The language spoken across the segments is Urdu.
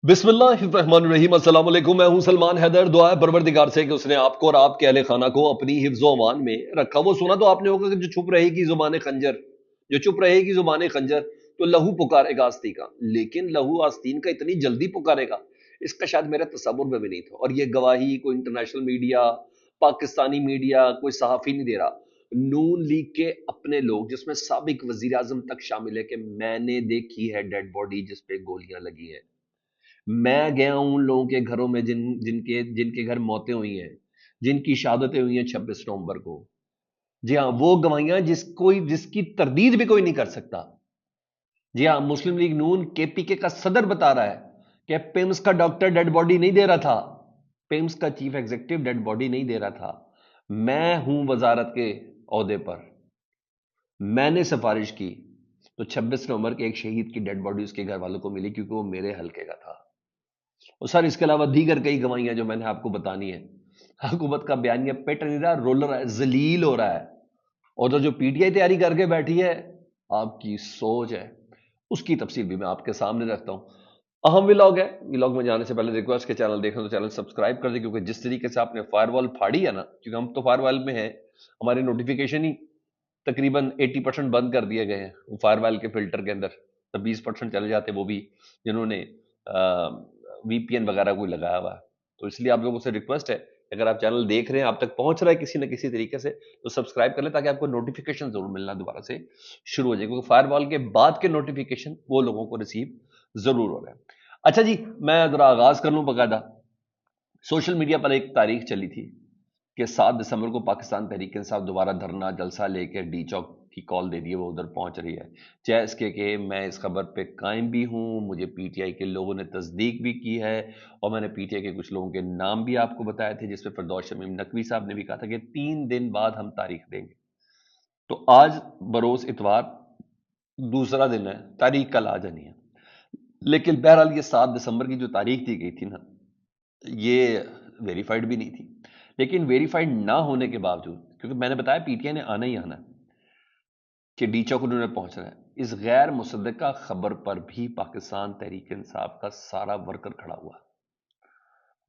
بسم اللہ الرحمن الرحیم، السلام علیکم۔ میں ہوں سلمان حیدر۔ دعا ہے پروردگار سے کہ اس نے آپ کو اور آپ کے اہل خانہ کو اپنی حفظ و امان میں رکھا۔ وہ سنا تو آپ نے ہوگا کہ جو چپ رہے گی زبان خنجر، جو چپ رہے گی زبان خنجر تو لہو پکارے گا آستین کا، لیکن لہو آستین کا اتنی جلدی پکارے گا اس کا شاید میرے تصور میں بھی نہیں تھا۔ اور یہ گواہی کوئی انٹرنیشنل میڈیا، پاکستانی میڈیا، کوئی صحافی نہیں دے رہا، نون لیگ کے اپنے لوگ، جس میں سابق وزیر اعظم تک شامل ہے، کہ میں نے دیکھی ہے ڈیڈ باڈی جس پہ گولیاں لگی ہیں۔ میں گیا ہوں ان لوگوں کے گھروں میں جن کے گھر موتیں ہوئی ہیں، جن کی شہادتیں ہوئی ہیں 26 نومبر کو۔ جی ہاں، وہ گواہیاں جس کی تردید بھی کوئی نہیں کر سکتا۔ جی ہاں، مسلم لیگ نون کے پی کے کا صدر بتا رہا ہے کہ پیمز کا ڈاکٹر ڈیڈ باڈی نہیں دے رہا تھا، پیمز کا چیف ایگزیکٹو ڈیڈ باڈی نہیں دے رہا تھا۔ میں ہوں وزارت کے عہدے پر، میں نے سفارش کی تو 26 نومبر کے ایک شہید کی ڈیڈ باڈی اس کے گھر والوں کو ملی، کیونکہ وہ میرے حلقے کا تھا۔ اور سر اس کے علاوہ دیگر کئی گواہیاں جو میں نے آپ کو بتانی ہے۔ حکومت کا بیانیہ پیٹ نہیں رہا، رول رہا ہے، ذلیل ہو رہا ہے۔ اور جو پی ٹی آئی تیاری کر کے بیٹھی ہے، آپ کی سوچ ہے، اس کی تفصیل بھی میں آپ کے سامنے رکھتا ہوں۔ اہم ولاگ ہے، ولاگ میں جانے سے پہلے ریکویسٹ کے چینل دیکھ رہے ہیں تو چینل سبسکرائب کر دیں، کیونکہ جس طریقے سے آپ نے فائر وال پھاڑی ہے نا، کیونکہ ہم تو فائر وال میں ہیں، ہمارے نوٹیفیکیشن ہی تقریباً 80% بند کر دیے گئے ہیں فائر وال کے فلٹر کے اندر، تو 20% چلے جاتے وہ بھی جنہوں نے وی پی این وغیرہ کوئی لگایا ہوا ہے۔ تو اس لیے آپ لوگوں سے ریکویسٹ ہے، اگر آپ چینل دیکھ رہے ہیں، آپ تک پہنچ رہا ہے کسی نہ کسی طریقے سے، تو سبسکرائب کر لیں تاکہ آپ کو نوٹیفیکیشن ضرور ملنا دوبارہ سے شروع ہو جائے، کیونکہ فائر وال کے بعد کے نوٹیفیکیشن وہ لوگوں کو ریسیو ضرور ہو رہے ہیں۔ اچھا جی، میں ذرا آغاز کر لوں باقاعدہ۔ سوشل میڈیا پر ایک تاریخ چلی تھی کہ 7 دسمبر کو پاکستان تحریک انصاف دوبارہ دھرنا جلسہ لے کے ڈی چوک کی کال دے دی ہے، وہ ادھر پہنچ رہی ہے۔ جے ایس کے کہ میں اس خبر پہ قائم بھی ہوں، مجھے پی ٹی آئی کے لوگوں نے تصدیق بھی کی ہے، اور میں نے پی ٹی آئی کے کچھ لوگوں کے نام بھی آپ کو بتائے تھے، جس پہ فردوس شمیم نقوی صاحب نے بھی کہا تھا کہ 3 دن بعد ہم تاریخ دیں گے۔ تو آج بروز اتوار دوسرا دن ہے، تاریخ کل آ جانی ہے۔ لیکن بہرحال یہ 7 دسمبر کی جو تاریخ دی گئی تھی نا، یہ ویریفائڈ بھی نہیں تھی۔ لیکن ویریفائڈ نہ ہونے کے باوجود، کیونکہ میں نے بتایا پی ٹی آئی نے آنا ہی آنا ہے کہ ڈی چوک انہوں نے پہنچنا ہے، اس غیر مصدقہ خبر پر بھی پاکستان تحریک انصاف کا سارا ورکر کھڑا ہوا،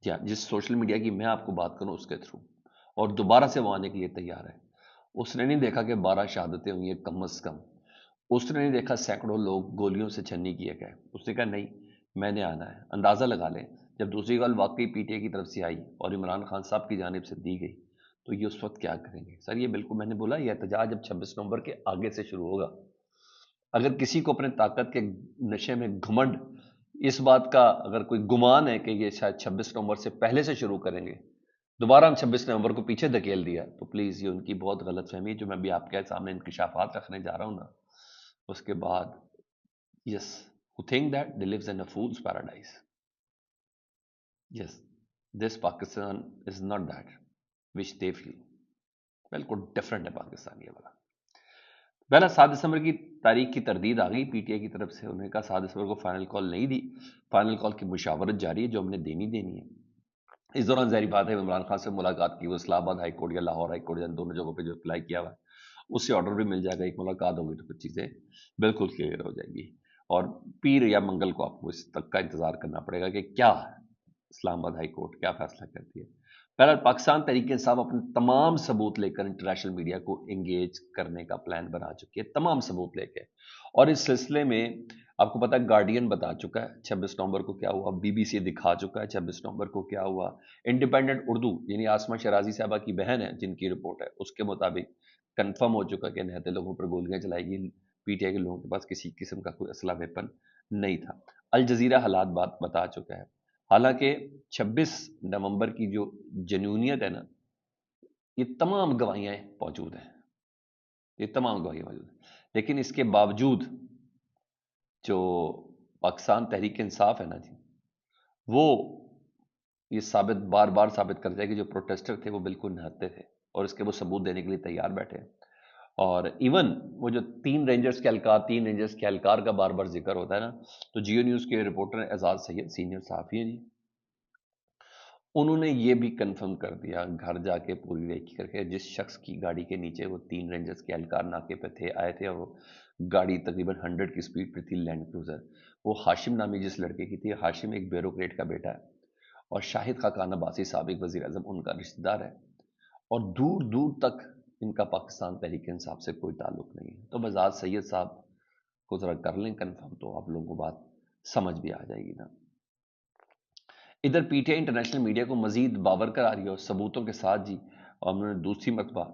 جی ہاں، جس سوشل میڈیا کی میں آپ کو بات کروں اس کے تھرو، اور دوبارہ سے وہ آنے کے لیے تیار ہے۔ اس نے نہیں دیکھا کہ 12 شہادتیں ہوئی ہیں کم از کم، اس نے نہیں دیکھا سینکڑوں لوگ گولیوں سے چھنی کیے گئے، اس نے کہا نہیں، میں نے آنا ہے۔ اندازہ لگا لیں، جب دوسری کال واقعی پی ٹی آئی کی طرف سے آئی اور عمران خان صاحب کی جانب سے دی گئی تو یہ اس وقت کیا کریں گے؟ سر یہ بالکل میں نے بولا، یہ احتجاج اب 26 نومبر کے آگے سے شروع ہوگا۔ اگر کسی کو اپنے طاقت کے نشے میں گھمنڈ، اس بات کا اگر کوئی گمان ہے کہ یہ شاید 26 نومبر سے پہلے سے شروع کریں گے، دوبارہ ہم 26 نومبر کو پیچھے دھکیل دیا، تو پلیز یہ ان کی بہت غلط فہمی ہے، جو میں بھی آپ کے سامنے انکشافات رکھنے جا رہا ہوں نا، اس کے بعد یس who think that they lives in a fool's paradise. Yes, this Pakistan is not that which they feel. بالکل ڈفرینٹ ہے پاکستان یہ والا۔ پہلا 7 دسمبر کی تاریخ کی تردید آ گئی پی ٹی آئی کی طرف سے، انہوں نے کہا 7 دسمبر کو فائنل کال نہیں دی، فائنل کال کی مشاورت جاری ہے جو ہم نے دینی ہے۔ اس دوران ظاہری بات ہے عمران خان سے ملاقات کی، وہ اسلام آباد ہائی کورٹ یا لاہور ہائی کورٹ، یا دونوں جگہوں پہ جو اپلائی کیا ہوا ہے اس سے آرڈر بھی مل جائے گا، ایک ملاقات ہوگی تو پھر چیزیں بالکل کلیئر ہو جائیں گی، اور پیر یا منگل کو آپ کو اس تک کا انتظار کرنا پڑے گا کہ کیا اسلام آباد ہائی کورٹ کیا فیصلہ کرتی ہے۔ بہرحال پاکستان تحریک انصاف اپنے تمام ثبوت لے کر انٹرنیشنل میڈیا کو انگیج کرنے کا پلان بنا چکی ہے، تمام ثبوت لے کے، اور اس سلسلے میں آپ کو پتا ہے گارڈین بتا چکا ہے 26 نومبر کو کیا ہوا، بی بی سی دکھا چکا ہے 26 نومبر کو کیا ہوا، انڈیپینڈنٹ اردو یعنی آسمہ شرازی صاحبہ کی بہن ہے جن کی رپورٹ ہے اس کے مطابق کنفرم ہو چکا کہ نہتے لوگوں پر گولیاں چلائی گئی، پی ٹی آئی کے لوگوں کے پاس کسی قسم کا کوئی اسلحہ ویپن نہیں تھا۔ الجزیرہ حالات بات بتا چکا ہے، حالانکہ 26 نومبر کی جو جنونیت ہے نا، یہ تمام گواہیاں موجود ہیں، یہ تمام گواہیاں موجود ہیں، لیکن اس کے باوجود جو پاکستان تحریک انصاف ہے نا جی، وہ یہ بار بار ثابت کرتا ہے کہ جو پروٹیسٹر تھے وہ بالکل نہتے تھے، اور اس کے وہ ثبوت دینے کے لیے تیار بیٹھے ہیں۔ اور ایون وہ جو 3 رینجرز کے اہلکار کا بار بار ذکر ہوتا ہے نا، تو جیو نیوز کے رپورٹر اعزاز سید سینئر صحافی ہیں جی، انہوں نے یہ بھی کنفرم کر دیا گھر جا کے پوری ریکی کر کے، جس شخص کی گاڑی کے نیچے وہ 3 رینجرز کے اہلکار ناکے پہ تھے آئے تھے، اور وہ گاڑی تقریباً 100 کی سپیڈ پہ تھی، لینڈ کروزر، وہ ہاشم نامی جس لڑکے کی تھی۔ ہاشم ایک بیوروکریٹ کا بیٹا ہے، اور شاہد خاقان عباسی سابق وزیر اعظم ان کا رشتہ دار ہے، اور دور دور تک ان کا پاکستان تحریک انصاف سے کوئی تعلق نہیں ہے۔ تو بذات سید صاحب کو ذرا کر لیں کنفرم، تو آپ لوگوں کو بات سمجھ بھی آ جائے گی نا۔ ادھر P T I international media کو مزید باور کرا رہی ہے اور ثبوتوں کے ساتھ جی، اور انہوں نے دوسری مرتبہ،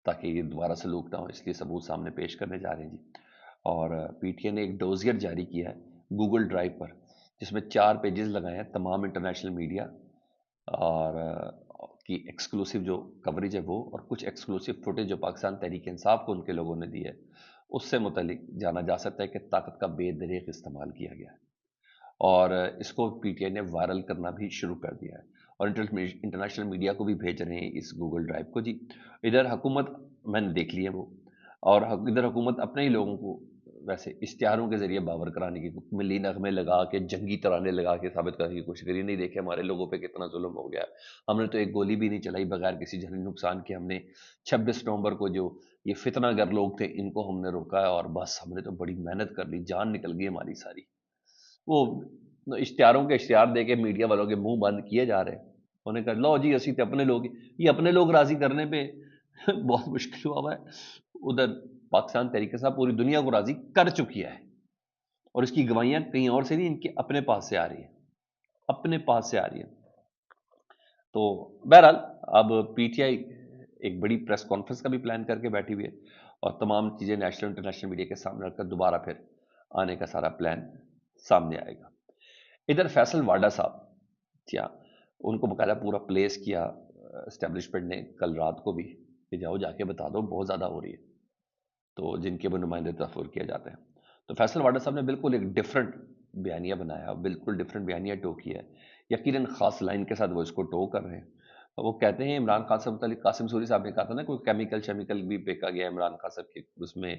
تاکہ یہ دوبارہ سلوک نہ ہو اس لیے ثبوت سامنے پیش کرنے جا رہے ہیں جی۔ اور پی ٹی آئی نے ایک ڈوزیر جاری کیا ہے گوگل ڈرائیو پر، جس میں 4 پیجز لگائے ہیں تمام انٹرنیشنل میڈیا اور کی ایکسکلوسیو جو کوریج ہے وہ، اور کچھ ایکسکلوسیو فوٹیج جو پاکستان تحریک انصاف کو ان کے لوگوں نے دی ہے، اس سے متعلق جانا جا سکتا ہے کہ طاقت کا بے دریغ استعمال کیا گیا ہے، اور اس کو پی ٹی آئی نے وائرل کرنا بھی شروع کر دیا ہے، اور انٹرنیشنل میڈیا کو بھی بھیج رہے ہیں اس گوگل ڈرائیو کو جی۔ ادھر حکومت، میں نے دیکھ لی ہے وہ، اور ادھر حکومت اپنے ہی لوگوں کو ویسے اشتہاروں کے ذریعے باور کرانے کی، ملی نغمے لگا کے، جنگی ترانے لگا کے ثابت کرنے کی کوشش کری، نہیں دیکھے ہمارے لوگوں پہ کتنا ظلم ہو گیا، ہم نے تو ایک گولی بھی نہیں چلائی بغیر کسی جانی نقصان کے، ہم نے 26 نومبر کو جو یہ فتنہ گر لوگ تھے ان کو ہم نے روکا ہے، اور بس ہم نے تو بڑی محنت کر لی، جان نکل گئی ہماری ساری۔ وہ اشتہاروں کے اشتہار دے کے میڈیا والوں کے منہ بند کیے جا رہے ہیں، انہوں نے کہا لو جی اسی تے اپنے لوگ، یہ اپنے لوگ راضی کرنے پہ بہت مشکل ہوا ہوا ہے۔ ادھر پاکستان تحریک انصاف پوری دنیا کو راضی کر چکی ہے، اور اس کی گواہیاں کہیں اور سے نہیں، ان کے اپنے پاس سے آ رہی ہیں، اپنے پاس سے آ رہی ہیں۔ تو بہرحال اب پی ٹی آئی ایک بڑی پریس کانفرنس کا بھی پلان کر کے بیٹھی ہوئی ہے، اور تمام چیزیں نیشنل انٹرنیشنل میڈیا کے سامنے رکھ کر دوبارہ پھر آنے کا سارا پلان سامنے آئے گا۔ ادھر فیصل واڈا صاحب، کیا ان کو باقاعدہ پورا پلیس کیا اسٹیبلشمنٹ نے کل رات کو بھی، کہ جاؤ جا کے بتا دو بہت زیادہ ہو رہی ہے، تو جن کے وہ نمائندے تصور کیا جاتے ہیں۔ تو فیصل واڈا صاحب نے بالکل ایک ڈفرینٹ بیانیہ بنایا، بالکل ڈفرینٹ بیانیہ ٹو کیا ہے، یقیناً خاص لائن کے ساتھ وہ اس کو ٹو کر رہے ہیں۔ وہ کہتے ہیں عمران خان سے متعلق، قاسم سوری صاحب نے کہا تھا نا کوئی کیمیکل شیمیکل بھی پھینکا گیا ہے عمران خان صاحب کے اس میں،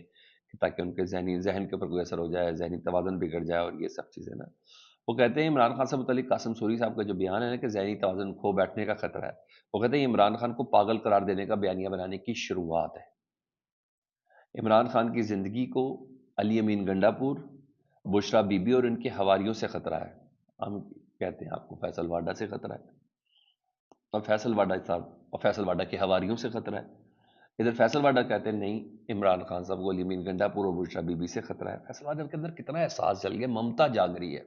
تاکہ ان کے ذہن کے اوپر کوئی اثر ہو جائے، ذہنی توازن بگڑ جائے اور یہ سب چیزیں نا۔ وہ کہتے ہیں عمران خان سے متعلق قاسم سوری صاحب کا جو بیان ہے نا کہ ذہنی توازن کھو بیٹھنے کا خطرہ ہے، وہ کہتے ہیں عمران خان کو پاگل قرار دینے کا بیانیہ بنانے کی شروعات ہے۔ عمران خان کی زندگی کو علی امین گنڈا پور، بشرا بی بی اور ان کے حواریوں سے خطرہ ہے۔ ہم کہتے ہیں آپ کو فیصل واڈا سے خطرہ ہے، اور فیصل واڈا صاحب اور فیصل واڈا کے حواریوں سے خطرہ ہے۔ ادھر فیصل واڈا کہتے ہیں نہیں، عمران خان صاحب کو علی امین گنڈا پور اور بشرا بی بی سے خطرہ ہے۔ فیصل واڈا کے اندر کتنا احساس جل گیا، ممتا جاگ رہی ہے،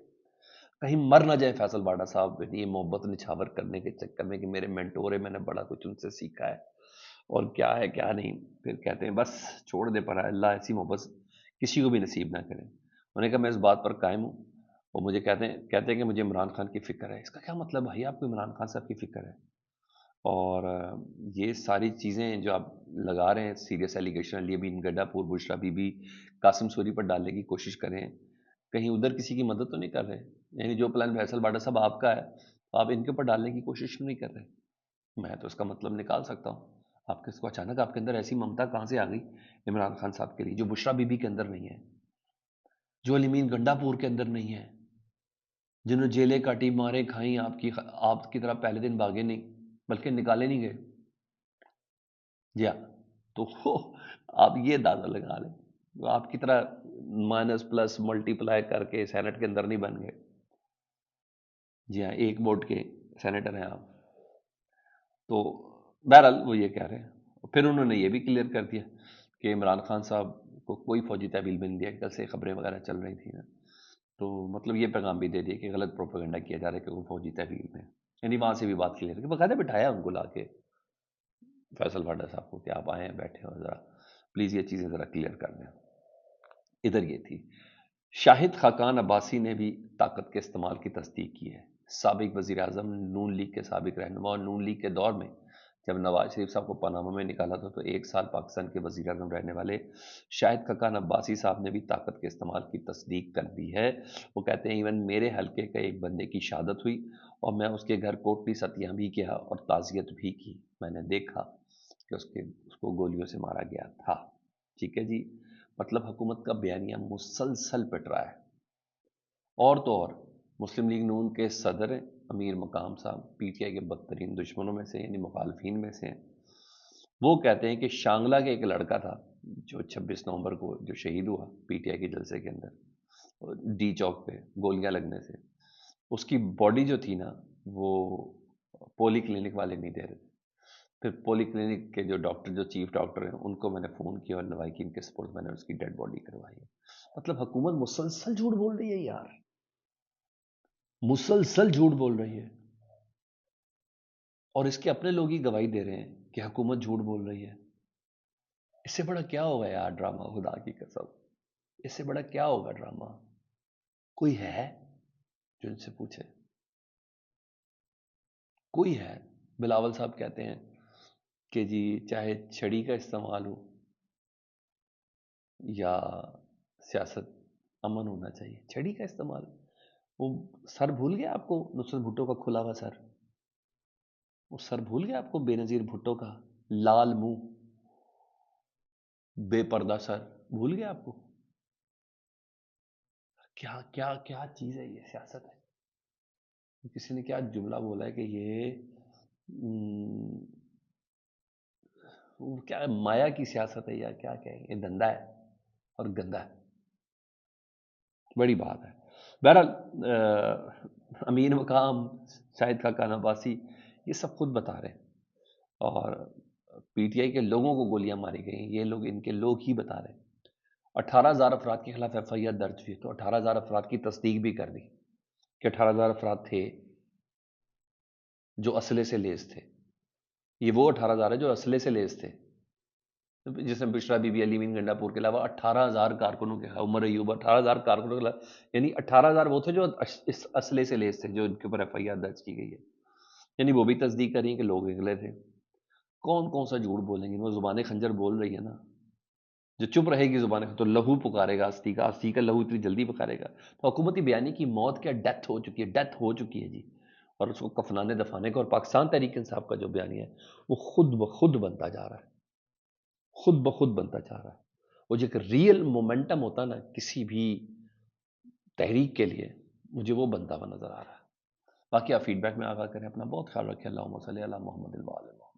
کہیں مر نہ جائے فیصل واڈا صاحب یہ محبت نچھاور کرنے کے چکر میں کہ میرے مینٹور ہے، میں نے بڑا کچھ ان سے سیکھا ہے اور کیا ہے کیا نہیں۔ پھر کہتے ہیں بس چھوڑ دے پر اللہ ایسی محبت کسی کو بھی نصیب نہ کرے۔ انہوں نے کہا میں اس بات پر قائم ہوں، اور مجھے کہتے ہیں کہ مجھے عمران خان کی فکر ہے۔ اس کا کیا مطلب بھائی، آپ کو عمران خان صاحب کی فکر ہے؟ اور یہ ساری چیزیں جو آپ لگا رہے ہیں سیریس ایلیگیشن، علی امین گڈا پور، بشرا بی بی، قاسم سوری پر ڈالنے کی کوشش کریں، کہیں ادھر کسی کی مدد تو نہیں کر رہے؟ یعنی جو پلان فیصل واڈا صاحب آپ کا ہے، تو آپ ان کے اوپر ڈالنے کی کوشش نہیں کر رہے؟ میں تو اس کا مطلب نکال سکتا ہوں۔ آپ کس کو اچانک آپ کے اندر ایسی ممتا کہاں سے آ گئی عمران خان صاحب کے لیے، جو بشرا بی بی کے اندر نہیں ہے، جو علی امین گنڈا پور کے اندر نہیں ہے، جنہوں جیلیں کاٹی، مارے کھائیں، آپ کی طرح پہلے دن بھاگے نہیں بلکہ نکالے نہیں گئے؟ جی ہاں، تو آپ یہ اندازہ لگا لیں، وہ آپ کی طرح مائنس پلس ملٹی پلائی کر کے سینٹ کے اندر نہیں بن گئے۔ جی ہاں، ایک ووٹ کے سینیٹر ہیں آپ۔ تو بہرحال وہ یہ کہہ رہے ہیں، پھر انہوں نے یہ بھی کلیئر کر دیا کہ عمران خان صاحب کو کوئی فوجی تحویل بھی نہیں دیا، کل سے خبریں وغیرہ چل رہی تھیں نا، تو مطلب یہ پیغام بھی دے دیا کہ غلط پروپیگنڈا کیا جا رہا ہے کہ وہ فوجی تحویل میں، یعنی وہاں سے بھی بات کلیئر کہ باقاعدہ بٹھایا ان کو لا کے فیصل واڈا صاحب کو کہ آپ آئیں بیٹھے اور ذرا پلیز یہ چیزیں ذرا کلیئر کر دیں۔ ادھر یہ تھی۔ شاہد خاقان عباسی نے بھی طاقت کے استعمال کی تصدیق کی ہے۔ سابق وزیر اعظم، نون لیگ کے سابق رہنما، اور نون لیگ کے دور میں جب نواز شریف صاحب کو پاناما میں نکالا تھا تو 1 سال پاکستان کے وزیر اعظم رہنے والے شاہد خاقان عباسی صاحب نے بھی طاقت کے استعمال کی تصدیق کر دی ہے۔ وہ کہتے ہیں ایون میرے حلقے کا ایک بندے کی شہادت ہوئی اور میں اس کے گھر کوٹلی ستیاں بھی کیا اور تعزیت بھی کی، میں نے دیکھا کہ اس کو گولیوں سے مارا گیا تھا۔ ٹھیک ہے جی، مطلب حکومت کا بیانیہ مسلسل پٹ رہا ہے۔ اور تو اور مسلم لیگ نون کے صدر ہیں امیر مقام صاحب پی ٹی آئی کے بدترین دشمنوں میں سے یعنی مخالفین میں سے ہیں. وہ کہتے ہیں کہ شانگلہ کے ایک لڑکا تھا جو 26 نومبر کو جو شہید ہوا پی ٹی آئی کے جلسے کے اندر ڈی چوک پہ گولیاں لگنے سے. اس کی باڈی جو تھی نا وہ پولی کلینک والے نہیں دے رہے تھے. پھر پولی کلینک کے جو ڈاکٹر جو چیف ڈاکٹر ہیں ان کو میں نے فون کیا اور لوائکین کے سپورٹ میں نے اس کی ڈیڈ باڈی کروائی ہے. مطلب حکومت مسلسل جھوٹ بول رہی ہے یار، مسلسل جھوٹ بول رہی ہے، اور اس کے اپنے لوگ ہی گواہی دے رہے ہیں کہ حکومت جھوٹ بول رہی ہے. اس سے بڑا کیا ہوگا یار ڈرامہ، خدا کی قسم اس سے بڑا کیا ہوگا ڈرامہ؟ کوئی ہے جو ان سے پوچھے؟ کوئی ہے؟ بلاول صاحب کہتے ہیں کہ جی چاہے چھڑی کا استعمال ہو یا سیاست، امن ہونا چاہیے. چھڑی کا استعمال، وہ سر بھول گیا آپ کو نصرت بھٹو کا کھلا ہوا سر؟ وہ سر بھول گیا آپ کو بے نظیر بھٹو کا لال منہ بے پردہ سر؟ بھول گیا آپ کو؟ کیا کیا کیا چیز ہے یہ سیاست ہے. کسی نے کیا جملہ بولا ہے کہ یہ کیا مایا کی سیاست ہے یا کیا کہیں، یہ دھندا ہے اور گندا ہے. بڑی بات ہے. بہرحال امین مقام، شاہد خاقان عباسی یہ سب خود بتا رہے ہیں، اور پی ٹی آئی کے لوگوں کو گولیاں ماری گئی، یہ لوگ ان کے لوگ ہی بتا رہے ہیں. 18,000 افراد کے خلاف ایف آئی آر درج ہوئی تو 18,000 افراد کی تصدیق بھی کر دی کہ 18,000 افراد تھے جو اسلحے سے لیس تھے. یہ وہ 18,000 ہے جو اسلحے سے لیس تھے، جس میں بشرا بی بی، علی مین گنڈا پور کے علاوہ 18,000 کارکنوں کے، عمر ایوب، 18,000 کارکنوں کے خلاف، یعنی 18,000 وہ تھے جو اس اسلحے سے لیس تھے جو ان کے اوپر ایف آئی آر درج کی گئی ہے. یعنی وہ بھی تصدیق کر رہی ہیں کہ لوگ نکلے تھے. کون کون سا جھوٹ بولیں گے؟ وہ زبان خنجر بول رہی ہے نا. جو چپ رہے گی زبان تو لہو پکارے گا، ہستی کا لہو اتنی جلدی پکارے گا. تو حکومتی بیانی کی موت کیا ڈیتھ ہو چکی ہے، ڈیتھ ہو چکی ہے جی. اور اس کو کفنانے دفانے کا، اور پاکستان تحریک انصاف کا جو بیانیہ ہے وہ خود بخود بنتا جا رہا ہے، خود بخود بنتا جا رہا ہے. وہ جو ایک ریئل مومنٹم ہوتا نا کسی بھی تحریک کے لیے، مجھے وہ بنتا ہوا نظر آ رہا ہے. باقی آپ فیڈ بیک میں آگاہ کریں. اپنا بہت خیال رکھیں. اللہم صلی علی محمد وعلی محمد.